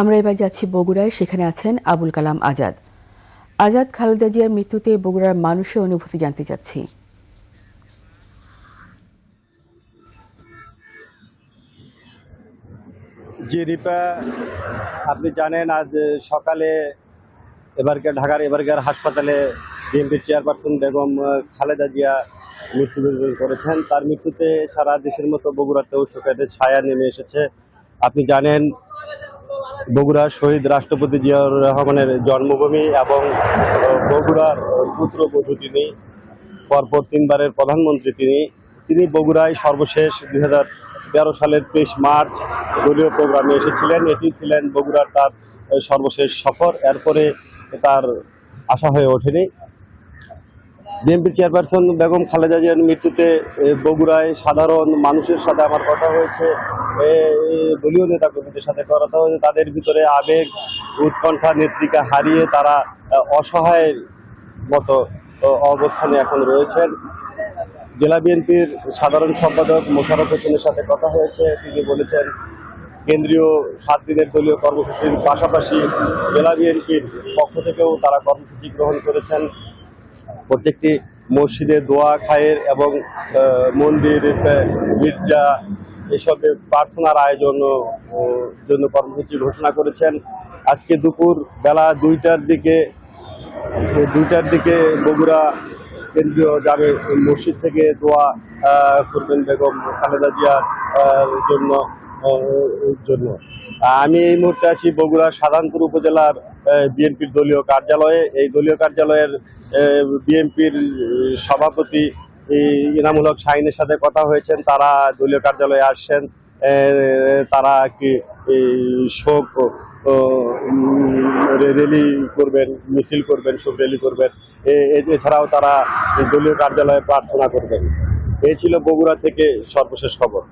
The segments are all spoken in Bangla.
আমরা এবার যাচ্ছি বগুড়ায়। সেখানে আছেন আবুল কালাম আজাদ। আজাদ, খালেদা জিয়ার মৃত্যুতে বগুড়ার মানুষের অনুভূতি জানতে চাচ্ছি। জি রিপা, আপনি জানেন আজ সকালে ঢাকার হাসপাতালে বিএনপির চেয়ারপারসন বেগম খালেদা জিয়া মৃত্যুবরণ করেছেন। তার মৃত্যুতে সারা দেশের মতো বগুড়াতেও শোকের ছায়া নেমে এসেছে। আপনি জানেন বগুড়া শহীদ রাষ্ট্রপতি জিয়াউর রহমানের জন্মভূমি এবং বগুড়ার পুত্রবধূ তিনি, পরপর তিনবারের প্রধানমন্ত্রী তিনি বগুড়ায় সর্বশেষ 2013 সালের 23 মার্চ দলীয় প্রোগ্রামে এসেছিলেন। এটি ছিলেন বগুড়ার তার সর্বশেষ সফর। এরপরে তার আশা হয়ে ওঠেনি। বিএনপি চেয়ারপারসন বেগম খালেদা জিয়ার মৃত্যুতে বগুড়ায় সাধারণ মানুষের সাথে আমার কথা হয়েছে, দলীয় নেতাকর্মীদের সাথে কথা হয়েছে। তাদের ভিতরে আবেগ, উৎকণ্ঠা, নেত্রীকে হারিয়ে তারা অসহায়ের মতো অবস্থানে এখন রয়েছেন। জেলা বিএনপির সাধারণ সম্পাদক মোশাররফ হোসেনের সাথে কথা হয়েছে। তিনি বলেছেন কেন্দ্রীয় 7 দিনের দলীয় কর্মসূচির পাশাপাশি জেলা বিএনপির পক্ষ থেকেও তারা কর্মসূচি গ্রহণ করেছেন। প্রত্যেকটি মসজিদে দোয়া খায়ের এবং মন্দির, গির্জা এসবে প্রার্থনার আয়োজন জন্য কর্মসূচি ঘোষণা করেছেন। আজকে দুপুর বেলা 2টার দিকে বগুড়া কেন্দ্রীয় জামে মসজিদ থেকে দোয়া করবেন বেগম খালেদা জিয়ার জন্য। আমি এই মুহূর্তে আছি বগুড়া সাধারণপুর উপজেলার বিএনপির দলীয় কার্যালয়ে। এই দলীয় কার্যালয়ের বিএনপির সভাপতি ইনামুল হক শাহীনের সাথে কথা হয়েছেন। তারা দলীয় কার্যালয়ে আসছেন। তারা কি শোক র্যালি করবেন, মিছিল করবেন, শোক র্যালি করবেন। এছাড়াও তারা দলীয় কার্যালয়ে প্রার্থনা করবেন। এই ছিল বগুড়া থেকে সর্বশেষ খবর।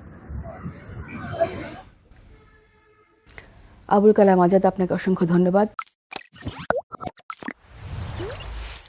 আবুল কালাম আজাদ, আপনাকে অসংখ্য ধন্যবাদ।